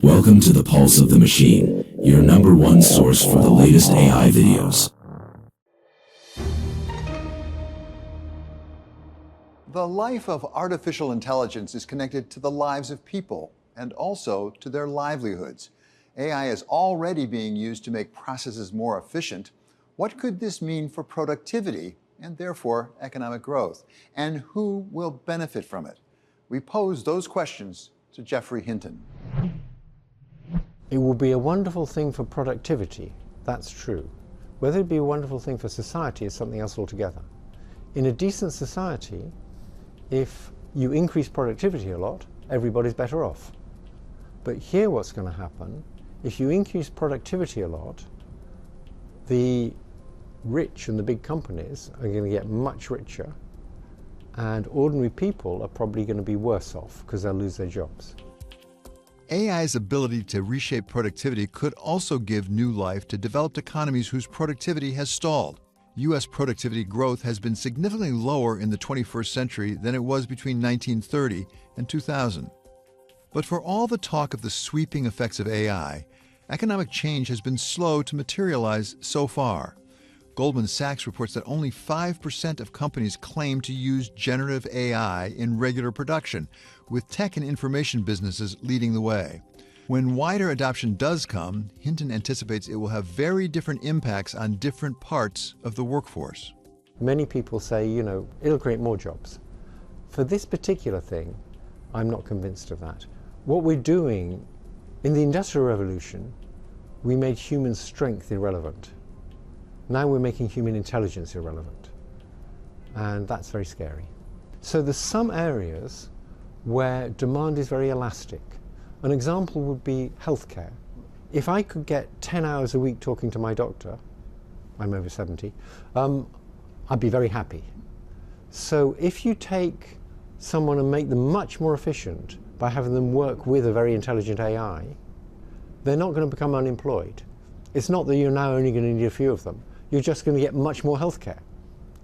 Welcome to the Pulse of the Machine, your number one source for the latest AI videos. The life of artificial intelligence is connected to the lives of people and also to their livelihoods. AI is already being used to make processes more efficient. What could this mean for productivity and therefore economic growth? And who will benefit from it? We pose those questions to Geoffrey Hinton. It will be a wonderful thing for productivity, that's true. Whether it be a wonderful thing for society is something else altogether. In a decent society, if you increase productivity a lot, everybody's better off. But here what's going to happen, if you increase productivity a lot, the rich and the big companies are going to get much richer, and ordinary people are probably going to be worse off because they'll lose their jobs. AI's ability to reshape productivity could also give new life to developed economies whose productivity has stalled. U.S. productivity growth has been significantly lower in the 21st century than it was between 1930 and 2000. But for all the talk of the sweeping effects of AI, economic change has been slow to materialize so far. Goldman Sachs reports that only 5% of companies claim to use generative AI in regular production, with tech and information businesses leading the way. When wider adoption does come, Hinton anticipates it will have very different impacts on different parts of the workforce. Many people say, it'll create more jobs. For this particular thing, I'm not convinced of that. What we're doing in the Industrial Revolution, we made human strength irrelevant. Now we're making human intelligence irrelevant. And that's very scary. So there's some areas where demand is very elastic. An example would be healthcare. If I could get 10 hours a week talking to my doctor, I'm over 70, I'd be very happy. So if you take someone and make them much more efficient by having them work with a very intelligent AI, they're not going to become unemployed. It's not that you're now only going to need a few of them. You're just going to get much more healthcare.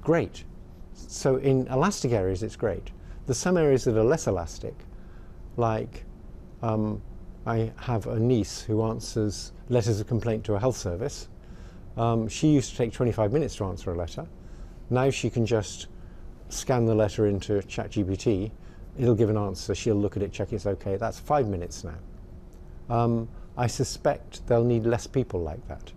Great. So in elastic areas, it's great. There's some areas that are less elastic, like I have a niece who answers letters of complaint to a health service. She used to take 25 minutes to answer a letter. Now she can just scan the letter into ChatGPT. It'll give an answer. She'll look at it, check it's okay. That's 5 minutes now. I suspect they'll need less people like that.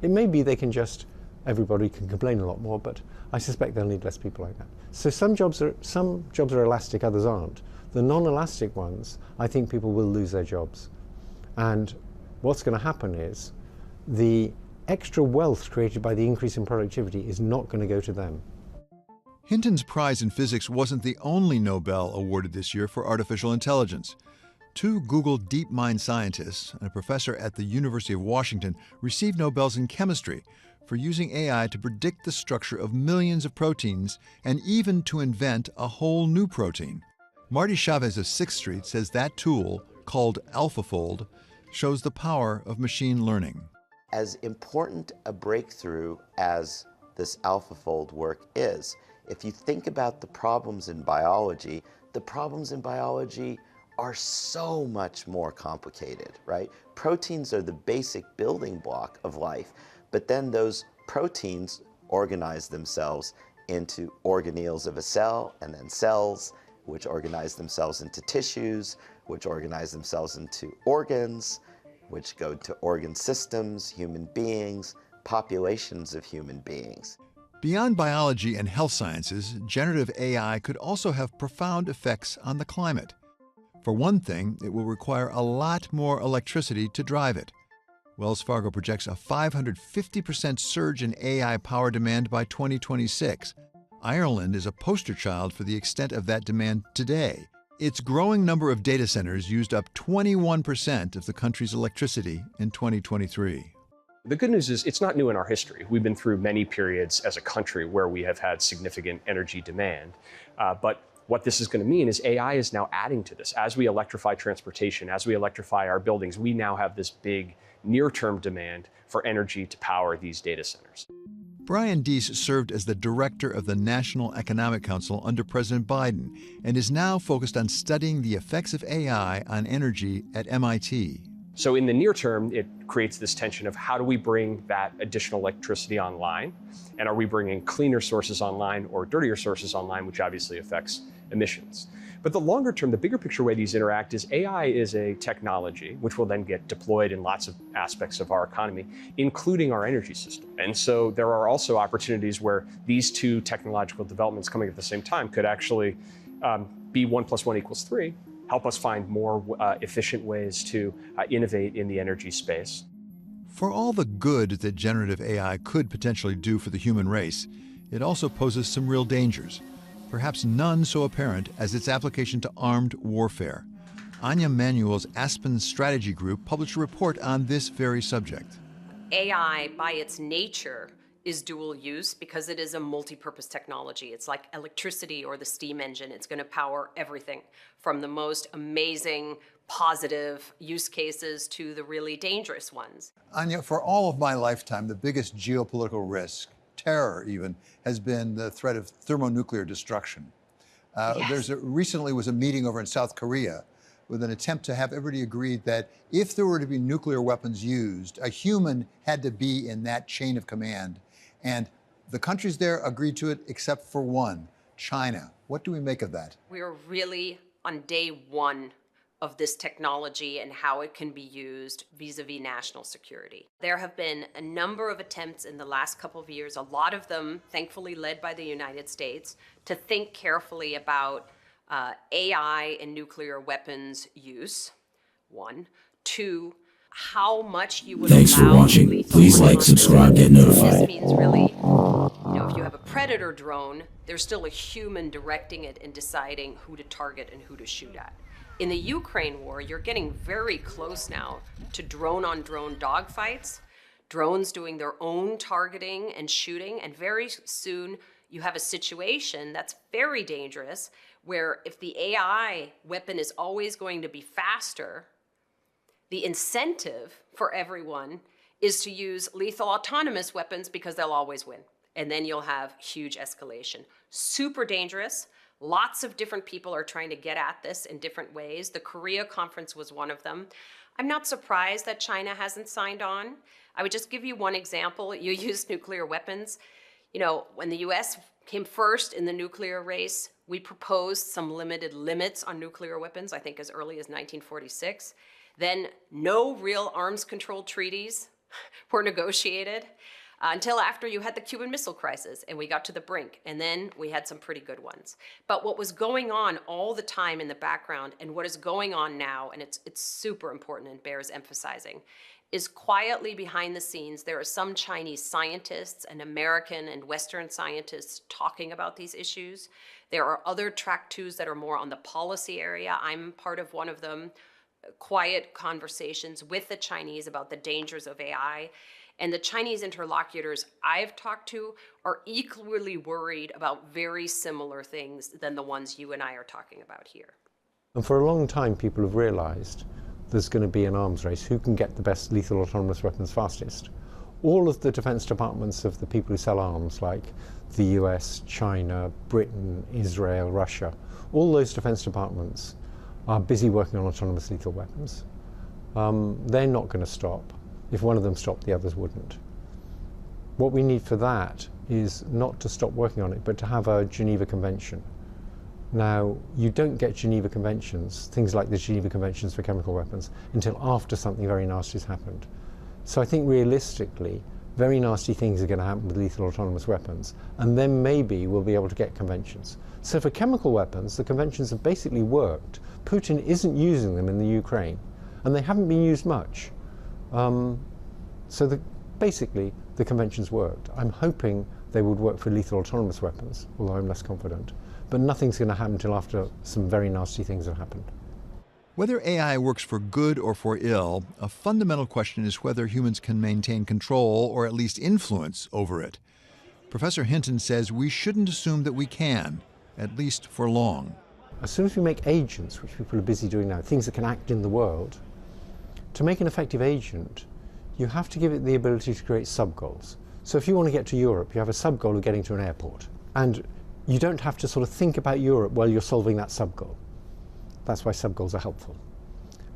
It may be they can just, everybody can complain a lot more, but I suspect they'll need less people like that. So some jobs are elastic, others aren't. The non-elastic ones, I think people will lose their jobs. And what's going to happen is the extra wealth created by the increase in productivity is not going to go to them. Hinton's prize in physics wasn't the only Nobel awarded this year for artificial intelligence. Two Google DeepMind scientists and a professor at the University of Washington received Nobels in chemistry for using AI to predict the structure of millions of proteins and even to invent a whole new protein. Marty Chavez of 6th Street says that tool, called AlphaFold, shows the power of machine learning. As important a breakthrough as this AlphaFold work is, if you think about the problems in biology, the problems in biology are so much more complicated, right? Proteins are the basic building block of life, but then those proteins organize themselves into organelles of a cell, and then cells, which organize themselves into tissues, which organize themselves into organs, which go to organ systems, human beings, populations of human beings. Beyond biology and health sciences, generative AI could also have profound effects on the climate. For one thing, it will require a lot more electricity to drive it. Wells Fargo projects a 550% surge in AI power demand by 2026. Ireland is a poster child for the extent of that demand today. Its growing number of data centers used up 21% of the country's electricity in 2023. The good news is it's not new in our history. We've been through many periods as a country where we have had significant energy demand, but what this is going to mean is AI is now adding to this. As we electrify transportation, as we electrify our buildings, we now have this big near-term demand for energy to power these data centers. Brian Deese served as the director of the National Economic Council under President Biden and is now focused on studying the effects of AI on energy at MIT. So in the near term, it creates this tension of how do we bring that additional electricity online? And are we bringing cleaner sources online or dirtier sources online, which obviously affects emissions? But the longer term, the bigger picture way these interact is AI is a technology which will then get deployed in lots of aspects of our economy, including our energy system. And so there are also opportunities where these two technological developments coming at the same time could actually be 1 + 1 = 3, help us find more efficient ways to innovate in the energy space. For all the good that generative AI could potentially do for the human race, it also poses some real dangers, perhaps none so apparent as its application to armed warfare. Anya Manuel's Aspen Strategy Group published a report on this very subject. AI, by its nature, is dual use because it is a multi-purpose technology. It's like electricity or the steam engine. It's going to power everything from the most amazing, positive use cases to the really dangerous ones. Anya, for all of my lifetime, the biggest geopolitical risk, terror even, has been the threat of thermonuclear destruction. Yes. Recently was a meeting over in South Korea with an attempt to have everybody agree that if there were to be nuclear weapons used, a human had to be in that chain of command. And the countries there agreed to it except for one, China. What do we make of that? We are really on day one of this technology and how it can be used vis-a-vis national security. There have been a number of attempts in the last couple of years, a lot of them thankfully led by the United States, to think carefully about AI and nuclear weapons use, 1. 2, how much you would Thanks for allow watching. lethal Please like, weapons. subscribe, get notified. This means really, if you have a predator drone, there's still a human directing it and deciding who to target and who to shoot at. In the Ukraine war, you're getting very close now to drone-on-drone dogfights, drones doing their own targeting and shooting, and very soon you have a situation that's very dangerous where if the AI weapon is always going to be faster, the incentive for everyone is to use lethal autonomous weapons because they'll always win. And then you'll have huge escalation. Super dangerous. Lots of different people are trying to get at this in different ways. The Korea conference was one of them. I'm not surprised that China hasn't signed on. I would just give you one example. You use nuclear weapons. When the US came first in the nuclear race, we proposed some limited limits on nuclear weapons, I think as early as 1946. Then no real arms control treaties were negotiated until after you had the Cuban Missile Crisis and we got to the brink, and then we had some pretty good ones. But what was going on all the time in the background and what is going on now, and it's super important and bears emphasizing, is quietly behind the scenes, there are some Chinese scientists and American and Western scientists talking about these issues. There are other track twos that are more on the policy area. I'm part of one of them. Quiet conversations with the Chinese about the dangers of AI. And the Chinese interlocutors I've talked to are equally worried about very similar things than the ones you and I are talking about here. And for a long time, people have realized there's going to be an arms race. Who can get the best lethal autonomous weapons fastest? All of the defense departments of the people who sell arms, like the US, China, Britain, Israel, Russia, all those defense departments are busy working on autonomous lethal weapons. They're not going to stop. If one of them stopped, the others wouldn't. What we need for that is not to stop working on it, but to have a Geneva Convention. Now, you don't get Geneva Conventions, things like the Geneva Conventions for chemical weapons, until after something very nasty has happened. So I think realistically, very nasty things are going to happen with lethal autonomous weapons, and then maybe we'll be able to get conventions. So for chemical weapons, the conventions have basically worked. Putin isn't using them in the Ukraine, and they haven't been used much. Basically, the conventions worked. I'm hoping they would work for lethal autonomous weapons, although I'm less confident. But nothing's going to happen until after some very nasty things have happened. Whether AI works for good or for ill, a fundamental question is whether humans can maintain control or at least influence over it. Professor Hinton says we shouldn't assume that we can, at least for long. As soon as we make agents, which people are busy doing now, things that can act in the world, to make an effective agent, you have to give it the ability to create sub-goals. So if you want to get to Europe, you have a sub-goal of getting to an airport. And you don't have to sort of think about Europe while you're solving that sub-goal. That's why sub-goals are helpful.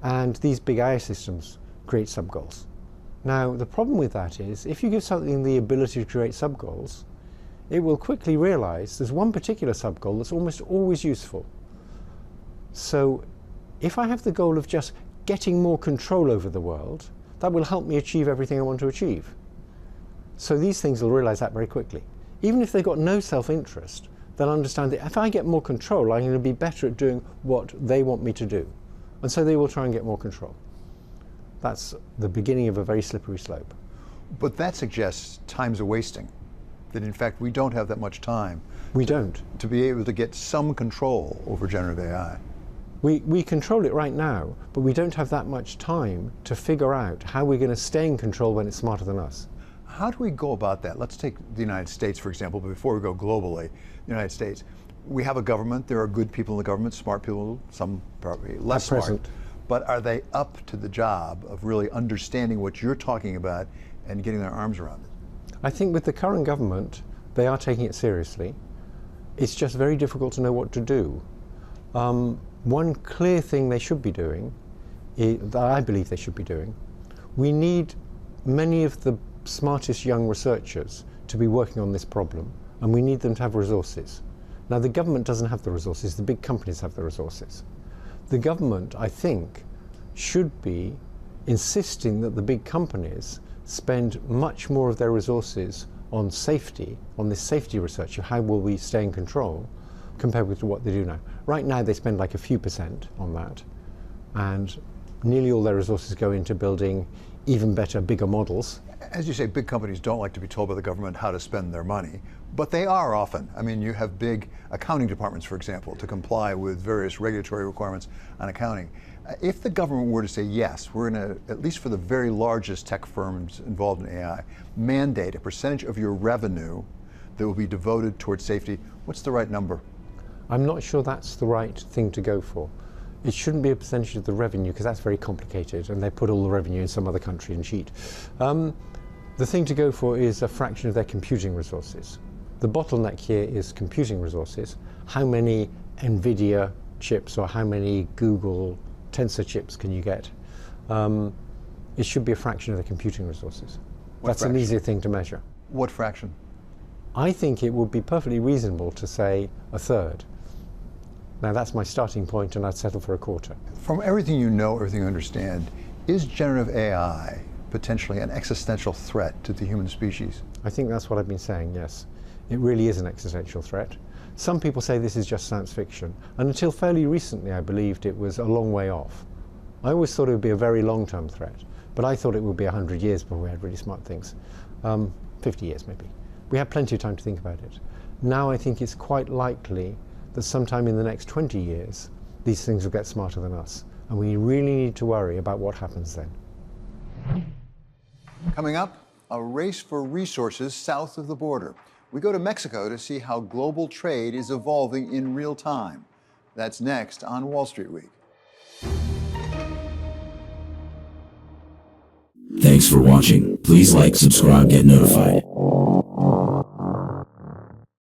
And these big AI systems create sub-goals. Now, the problem with that is, if you give something the ability to create sub-goals, it will quickly realize there's one particular sub-goal that's almost always useful. So if I have the goal of just getting more control over the world, that will help me achieve everything I want to achieve. So these things will realize that very quickly. Even if they've got no self-interest, they'll understand that if I get more control, I'm going to be better at doing what they want me to do. And so they will try and get more control. That's the beginning of a very slippery slope. But that suggests time's a wasting, that in fact we don't have that much time. We don't. To be able to get some control over generative AI. We control it right now, but we don't have that much time to figure out how we're going to stay in control when it's smarter than us. How do we go about that? Let's take the United States, for example, but before we go globally, the United States, we have a government, there are good people in the government, smart people, some probably less smart. Present. But are they up to the job of really understanding what you're talking about and getting their arms around it? I think with the current government, they are taking it seriously. It's just very difficult to know what to do. One clear thing they should be doing, that I believe they should be doing, we need many of the smartest young researchers to be working on this problem, and we need them to have resources. Now, the government doesn't have the resources, the big companies have the resources. The government, I think, should be insisting that the big companies spend much more of their resources on safety, on this safety research, how will we stay in control, compared with what they do now. Right now they spend like a few percent on that, and nearly all their resources go into building even better, bigger models. As you say, big companies don't like to be told by the government how to spend their money, but they are often. I mean, you have big accounting departments, for example, to comply with various regulatory requirements on accounting. If the government were to say, yes, we're going to, at least for the very largest tech firms involved in AI, mandate a percentage of your revenue that will be devoted towards safety, what's the right number? I'm not sure that's the right thing to go for. It shouldn't be a percentage of the revenue, because that's very complicated, and they put all the revenue in some other country and cheat. The thing to go for is a fraction of their computing resources. The bottleneck here is computing resources. How many NVIDIA chips or how many Google Tensor chips can you get? It should be a fraction of the computing resources. That's an easier thing to measure. What fraction? I think it would be perfectly reasonable to say a third. Now that's my starting point, and I'd settle for a quarter. From everything you know, everything you understand, is generative AI potentially an existential threat to the human species? I think that's what I've been saying, yes. It really is an existential threat. Some people say this is just science fiction, and until fairly recently I believed it was a long way off. I always thought it would be a very long-term threat, but I thought it would be 100 years before we had really smart things. 50 years maybe. We had plenty of time to think about it. Now I think it's quite likely that sometime in the next 20 years these things will get smarter than us, and we really need to worry about what happens then. Coming up, a race for resources south of the border. We go to Mexico to see how global trade is evolving in real time. That's next on Wall Street Week. Thanks for watching. Please like, subscribe, get notified.